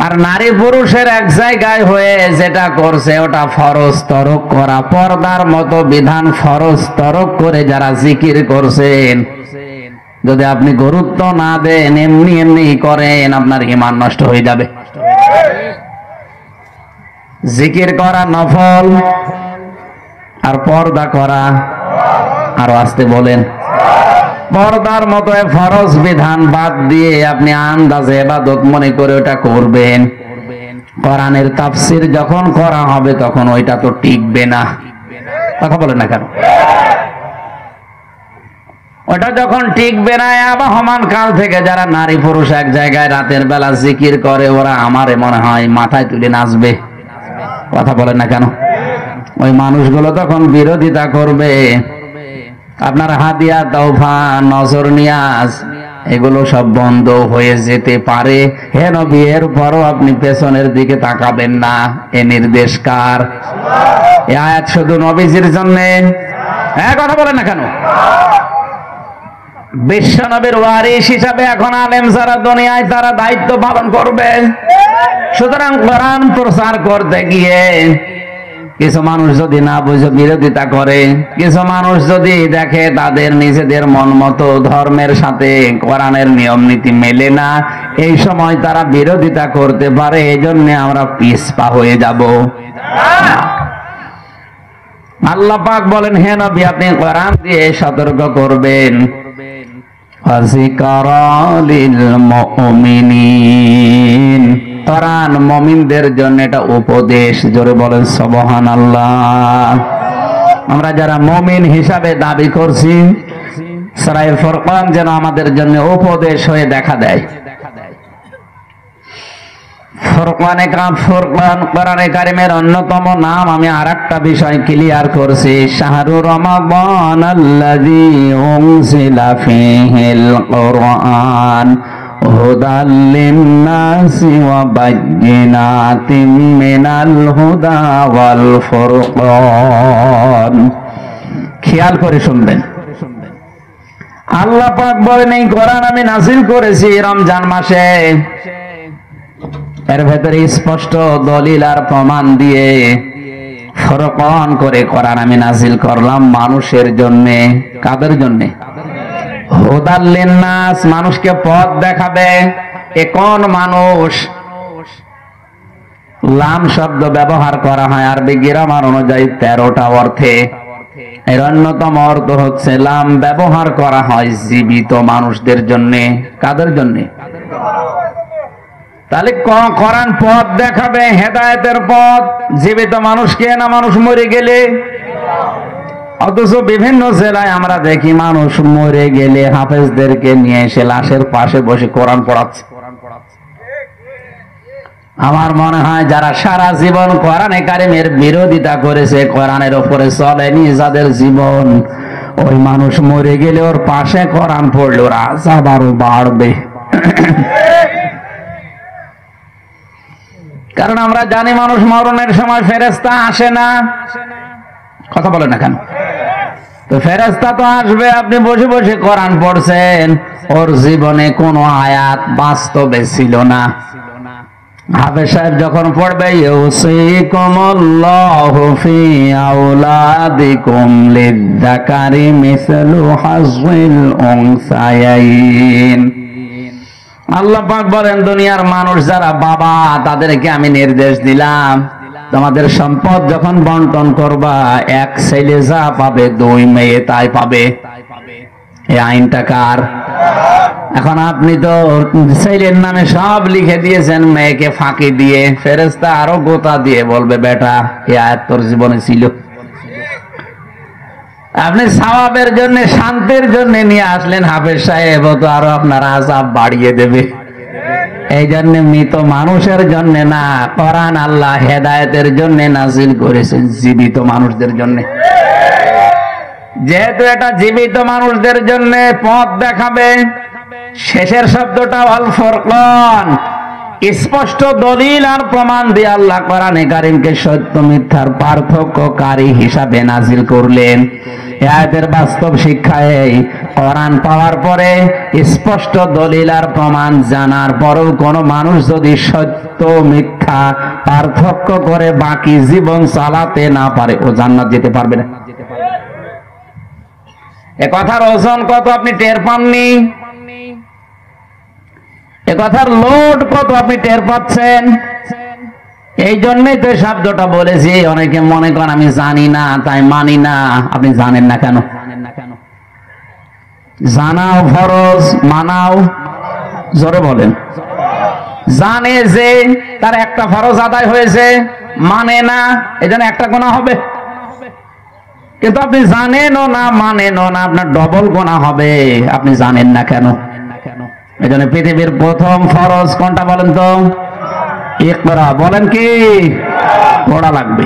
আর নারী পুরুষের এক জায়গায় হয়ে যেটা করছে ওটা ফরজ তরক করা। পর্দার মতো বিধান ফরজ তরক করে যারা জিকির করছেন, যদি আপনি গুরুত্ব না দেন, এমনি এমনি করেন, আপনার ঈমান নষ্ট হয়ে যাবে। জিকির করা নফল, আর পর্দা করা, আরো আসতে বলেন, পর্দার মতো ফরজ বিধান বাদ দিয়ে আপনি আন্দাজে ইবাদত মনে করে ওটা করবেন। কোরআনের তাফসীর যখন করা হবে তখন ওইটা তো টিকবে না। কথা বলেন না কেন? ওটা যখন টিকবে না, আবহমান কাল থেকে যারা নারী পুরুষ এক জায়গায় রাতের বেলা জিকির করে, ওরা আমারে মনে হয় মাথায় তুলে নাচবে। কথা বলেন না কেন? ওই মানুষগুলো তখন বিরোধিতা করবে। আপনার হাদিয়া, তওফা, নজর নিয়াজ এগুলো সব বন্ধ হয়ে যেতে পারে। হে নবী, এর পরও আপনি পেছনের দিকে তাকাবেন না। এ নির্দেশ কার? এই আয়াত শুধু নবীজির জন্য। কথা বলেন না কেন? বিশ্ব নবীর ওয়ারিস হিসাবে এখন আলেম যারা দুনিয়ায়, তারা দায়িত্ব পালন করবে। সুতরাং কোরআন প্রচার করতে গিয়ে কিছু মানুষ যদি না বুঝে বিরোধিতা করে, কিছু মানুষ যদি দেখে তাদের নিজেদের মন মতো ধর্মের সাথে কোরআনের নিয়ম নীতি মেলে না, এই সময় তারা বিরোধিতা করতে পারে। এই জন্য আমরা পিছপা হয়ে যাব। আল্লাহ পাক বলেন, হে নবী, আপনি কোরআন দিয়ে সতর্ক করবেন। কোরআন মুমিনদের জন্য এটা উপদেশ। জোরে বলেন সুবহানাল্লাহ। আমরা যারা মুমিন হিসাবে দাবি করছি, সূরা ফুরকান যেন আমাদের জন্য উপদেশ হয়ে দেখা দেয়। ফুরকান কোরআনে কারিমের অন্যতম নাম। আমি আরেকটা বিষয় ক্লিয়ার করছি, শাহরু রমাদান আল্লাযী উনজিলা ফীহিল কুরআন হুদাল লিন-নাসি ওয়া বায়্যিনাতিম মিনাল হুদা ওয়াল ফুরকান। খেয়াল করে শুনবেন। আল্লাহ পাক বলেন, এই কোরআন আমি নাযিল করেছি রমজান মাসে। এর ভেতরে স্পষ্ট দলিল আর প্রমাণ দিয়ে ফুরকান করে কোরআন আমি নাযিল করলাম মানুষের জন্য। কাদের জন্য? হুদাল লিন-নাস, মানুষকে পথ দেখাবে। এ কোন মানুষ? লাম শব্দ ব্যবহার করা হয় আরবি গ্রামার অনুযায়ী 13টা অর্থে। এর অন্যতম অর্থ হচ্ছে লাম ব্যবহার করা হয় জীবিত মানুষদের জন্য। কাদের জন্য? তাহলে কোরআন পথ দেখাবে, হেদায়েতের পথ। জীবিত মানুষকে না মানুষ মরে গেলে? অথচ বিভিন্ন জেলায় আমরা দেখি মানুষ মরে গেলে হাফেজদেরকে নিয়ে এসে লাশের পাশে বসে কোরআন পড়াচ্ছে। আমার মনে হয় যারা সারা জীবন কোরআনে কারিমের বিরোধিতা করেছে, কোরআনের উপরে চলেনি যাদের জীবন, ওই মানুষ মরে গেলে ওর পাশে কোরআন পড়লে ওর আযাব আরো বাড়বে। কারণ আমরা জানি মানুষ মরণের সময় ফেরেশতা আসে না। কথা বলে না কেন? তো ফেরেশতা তো আসবে। আপনি বসে বসে কোরআন পড়ছেন, ওর জীবনে কোনো আয়াত বাস্তবে ছিল না। হাফেজ সাহেব যখন পড়বে, ইউসিকুমুল্লাহু ফি আওলাদিকুম লিয-যাকারি মিসলু হাযযিল উনসায়াইন। আল্লাহ পাক বলেন, দুনিয়ার মানুষ যারা বাবা, তাদেরকে আমি নির্দেশ দিলাম, তোমাদের সম্পদ যখন বন্টন করবা, এক ছেলে যা পাবে 2 মেয়ে তাই পাবে। এই আইনটা কার? এখন আপনি তো ছেলের নামে সব লিখে দিয়েছেন, মেয়েকে ফাঁকি দিয়ে। ফেরেশতা আরো গোতা দিয়ে বলবে, বেটা এই আয়াত তোর জীবনে ছিল। আপনি সওয়াবের জন্য, শান্তির জন্য নিয়ে আসলেন হাফেজ সাহেব, ও তো আরো আপনার আযাব বাড়িয়ে দেবে। এই জন্য মৃত মানুষের জন্য না, কোরআন আল্লাহ হেদায়েতের জন্য নাজিল করেছেন, জীবিত মানুষদের জন্য। যেহেতু এটা জীবিত মানুষদের জন্য পথ দেখাবে, শেষের শব্দটা আল ফুরকান, স্পষ্ট দলিল আর প্রমাণ দিয়ে আল্লাহ কোরআনে কারীমকে সত্য মিথ্যার পার্থক্যকারী হিসাবে নাজিল করলেন। আয়াতের বাস্তব শিক্ষা এই, কোরআন পাওয়ার পরে স্পষ্ট দলিল আর প্রমাণ জানার পরেও কোনো মানুষ যদি সত্য মিথ্যা পার্থক্য করে বাকি জীবন চালাতে না পারে, ও জান্নাত যেতে পারবে না। এ কথার ওজন কত আপনি টের পাননি? এ কথার লোড কত আপনি টের পাচ্ছেন? এই জন্যই তো শব্দটা বলেছি। অনেকে মনে করেন আমি জানি না তাই মানি না। আপনি জানেন না কেন? জানাও ফরজ, মানাও জোরে বলেন। জানে যে তার একটা ফরজ আদায় হয়েছে, মানে না, এই জন্য একটা গুনাহ হবে। কিন্তু আপনি জানেনও না, মানেনও না, আপনার ডবল গুনাহ হবে। আপনি জানেন না কেন? এই জন্য পৃথিবীর প্রথম ফরজ কোনটা বলেন তো? ইকরা। বলেন কি? পড়া লাগবে।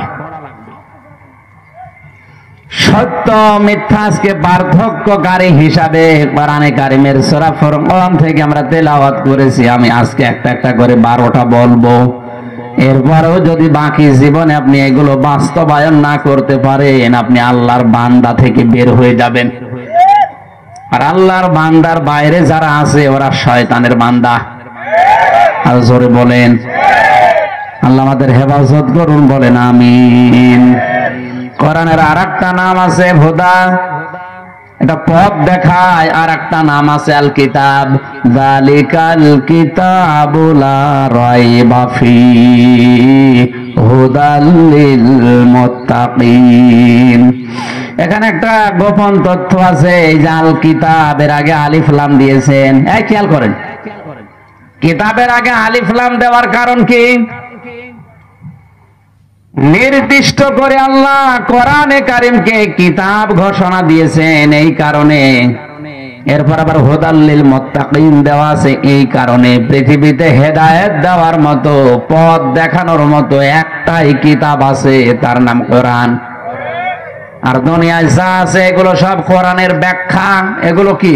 সত্য মিথ্যা আজকে পার্থক্যকারী হিসাবে কোরআনে কারীমের সূরা ফুরকান থেকে আমরা তেলাওয়াত করেছি। আমি আজকে একটা একটা করে 12টা বলবো। এরপরেও যদি বাকি জীবনে আপনি এগুলো বাস্তবায়ন না করতে পারেন, আপনি আল্লাহর বান্দা থেকে বের হয়ে যাবেন। আর আল্লাহর বান্দার বাইরে যারা আছে ওরা শয়তানের বান্দা। আর জোরে বলেন আল্লাহ আমাদের হেফাজত করুন, বলেন আমিন। কোরআনের আরেকটা নাম আছে হুদা, এটা পথ দেখায়। আর একটা নাম আছে আল কিতাব, যালিকাল কিতাবু লা রাইবা ফীহি হুদাল লিল মুত্তাকিন। এখানে একটা গোপন তথ্য আছে। এই যে আল কিতাবের আগে আলিফ লাম দিয়েছেন, এই খেয়াল করেন। কিতাবের আগে আলিফ লাম দেওয়ার কারণ কি? নির্দিষ্ট করে আল্লাহ কোরআনে কারীমকে কিতাব ঘোষণা দিয়েছেন এই কারণে। এরপর আবার হুদাল লিল মুত্তাকিন দেওয়া আছে এই কারণে। পৃথিবীতে হেদায়েত দেওয়ার মতো, পথ দেখানোর মতো একটাই কিতাব আছে, তার নাম কোরআন। আর দুনিয়ায় যা আছে এগুলো সব কোরআনের ব্যাখ্যা। এগুলো কি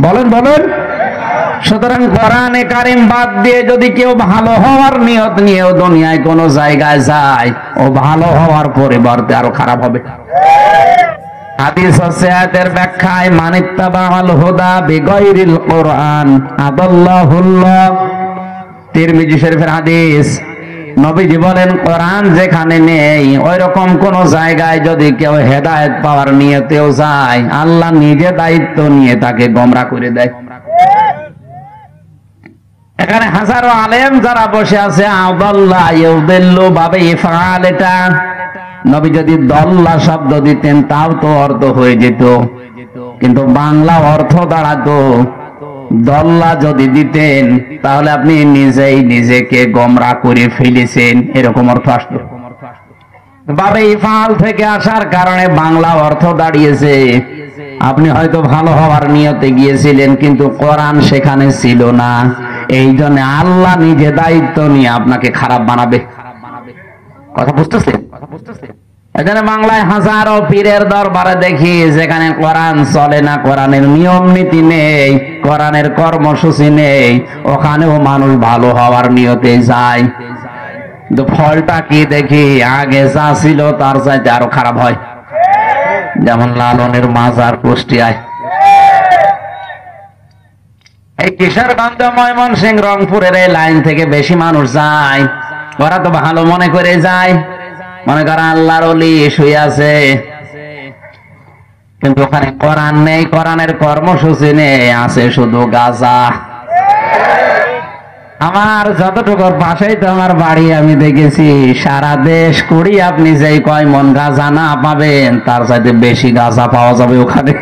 বলেন বলেন? সুতরাং কোরআনে কারীম বাদ দিয়ে যদি কেউ ভালো হওয়ার নিয়ত নিয়েও দুনিয়ায় কোনো জায়গায় যায়, ও ভালো হওয়ার পরিবর্তে আরো খারাপ হবে। হাদিস আছে আয়াতের ব্যাখ্যায়, মানিত্তাবাআল হুদা বিগাইরিল কোরআন আদাল্লাহুল্লাহ। তিরমিজি শরীফের হাদিস। নবীজি বলেন, কোরআন যেখানে নেই ওই রকম কোন জায়গায় যদি কেউ হেদায়েত পাওয়ার নিয়তেও যায়, আল্লাহ নিজে দায়িত্ব নিয়ে তাকে গোমরা করে দেয়। এখানে হাজারো আলেম যারা বসে আছে, আদাল্লা ইউদিল্লু বাবে ইফআল, এটা নবী যদি দল্লা শব্দ দিতেন তাও তো অর্থ হয়ে যেত, কিন্তু বাংলা অর্থ দাঁড়াতো। দল্লা যদি দিতেন তাহলে আপনি নিজেই নিজেকে গোমরা করে ফেলেছেন, এরকম অর্থ আসতো। বাবে ইফআল থেকে আসার কারণে বাংলা অর্থ দাঁড়িয়েছে আপনি হয়তো ভালো হওয়ার নিয়তে গিয়েছিলেন, কিন্তু কোরআন সেখানে ছিল না। এই জন্য আল্লাহ নিজে দায়িত্ব নিয়ে আপনাকে খারাপ বানাবে। কথা বুঝতেছেন? এখানে বাংলায় হাজারো পীরের দরবারে দেখি যেখানে কোরআন চলে না, কোরআনের নিয়ম নীতি নেই, কোরআনের কর্মসূচি নেই, ওখানেও মানুষ ভালো হওয়ার নিয়তে যায়। কিন্তু ফলটা কি দেখি, আগে যা ছিল তার চাইতে আরো খারাপ হয়। যেমন লালনের মাজার কুষ্টিয়ায়, এই কিশোরগঞ্জ, ময়মনসিংহ, রংপুরের এই লাইন থেকে বেশি মানুষ যায়। ওরা তো ভালো মনে করে যায়, মনে করে আল্লাহর ওলি শুয়ে আছে, কিন্তু ওখানে কোরআন নেই, কোরআনের কর্মসূচি নেই, আছে শুধু গাঁজা। আমার যতটুকুর পাশেই তো আমার বাড়ি, আমি দেখেছি সারা দেশ করি আপনি যেই কয় মন গাঁজা না পাবেন, তার চাইতে বেশি গাঁজা পাওয়া যাবে ওখানে।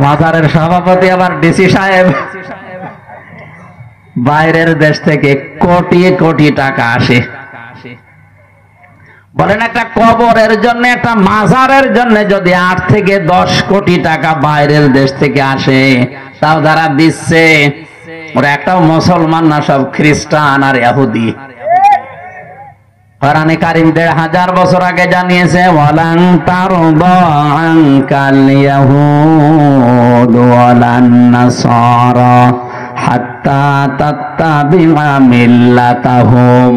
বাজারের সভাপতি আবার ডিসি সাহেব, বাইরের দেশ থেকে কোটি কোটি টাকা আসে, বলেন একটা কবরের জন্য, একটা মাজারের জন্য যদি 8 থেকে 10 কোটি টাকা বাইরের দেশ থেকে আসে, তাও যারা দিচ্ছে ওরা একটাও মুসলমান না, সব খ্রিস্টান আর ইহুদি। কোরআনে কারীম 1500 বছর আগে জানিয়েছে, ওয়ালান তারদা আনকাল ইয়াহুদ ওয়ালান নাসারা হাত্তা তাত্তাবিআ মিল্লাতাহুম।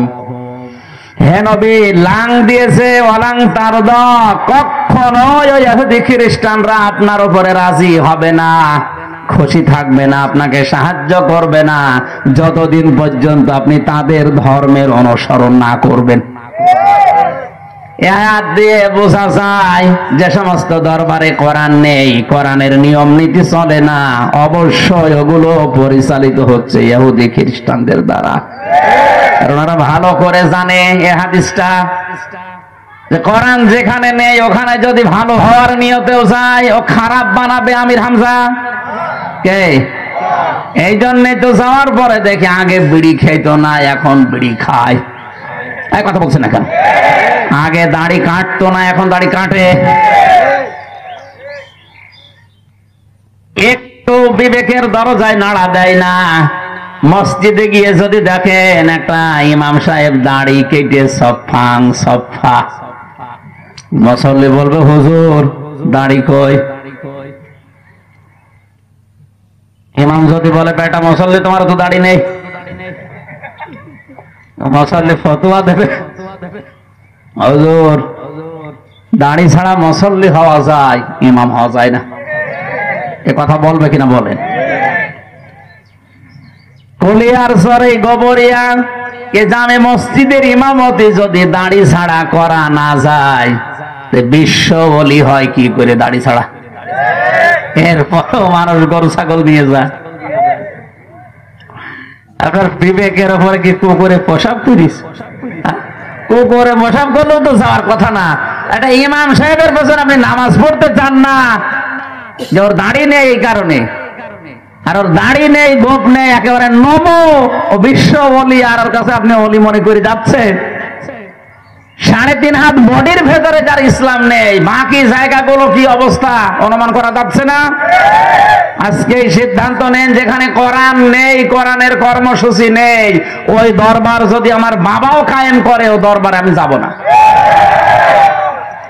হে নবী, লাং দিয়েছে ওয়ালাং তারদা, কখনো ওই ইহুদি খ্রিস্টানরা আপনার উপরে রাজি হবে না, খুশি থাকবে না, আপনাকে সাহায্য করবে না, যতদিন পর্যন্ত আপনি তাদের ধর্মের অনুসরণ না করবেন। আয়াত দিয়ে বোঝা যায় যে সমস্ত দরবারে কোরআন নেই, কোরআনের নিয়ম নীতি চলে না, অবশ্যই ওগুলো পরিচালিত হচ্ছে ইহুদি খ্রিস্টানদের দ্বারা। কারণ ওরা ভালো করে জানে এই হাদিসটা, যে কোরআন যেখানে নেই ওখানে যদি ভালো হওয়ার নিয়তেও যায়, ও খারাপ বানাবে আমির হামজা কে। এই জন্যই তো যাওয়ার পরে দেখি আগে বিড়ি খেত না, এখন বিড়ি খায়। এই কথা বলছেন না কেন? আগে দাড়ি কাটতো না, এখন দাড়ি কাটে। একটু বিবেকের দরজায় নাড়া দেয় না। মসজিদে গিয়ে যদি দেখেন একটা ইমাম সাহেব দাড়ি কেটে সফাং সফা, মুসল্লি বলবে হুজুর দাড়ি কই? ইমাম যদি বলে বেটা মুসল্লি তোমার তো দাড়ি নেই, মুসল্লি ফতোয়া দেবে, হুজুর দাড়ি ছাড়া মুসল্লি হওয়া যায়, ইমাম হওয়া যায় না। এ কথা বলবে কিনা বলেন? কলিয়ার সরে গোবরিয়া কে জামে মসজিদের ইমামতি যদি দাড়ি ছাড়া করা না যায়, বিশ্ব বলি হয় কি করে দাড়ি ছাড়া? এরপরও মানুষ গরু ছাগল নিয়ে যায়। আপনার বিবেকের উপরে কি কুকুরে পোশাক করিস? কুকুরে পোশাক করলেও তো যাওয়ার কথা না। একটা ইমাম সাহেবের পেছনে আপনি নামাজ পড়তে চান না, যে ওর দাড়ি নেই এই কারণে, আর ওর দাড়ি নেই, গোপ নেই, একেবারে নমো ও বিশ্ব বলি, আর ওর কাছে আপনি অলি মনে করে যাচ্ছে। 3.5 হাত বডির ভেতরে যার ইসলাম নেই, বাকি জায়গাগুলো কি অবস্থা অনুমান করা যাচ্ছে না? আজকে সিদ্ধান্ত নেন, যেখানে কোরআন নেই, কোরআনের কর্মসূচি নেই, ওই দরবার যদি আমার বাবাও কায়েম করে, ও দরবারে আমি যাব না।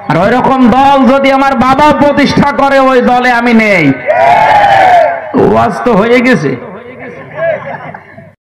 আর ওই রকম দল যদি আমার বাবা প্রতিষ্ঠা করে, ওই দলে আমি নেই। ওয়াজ তো হয়ে গেছে।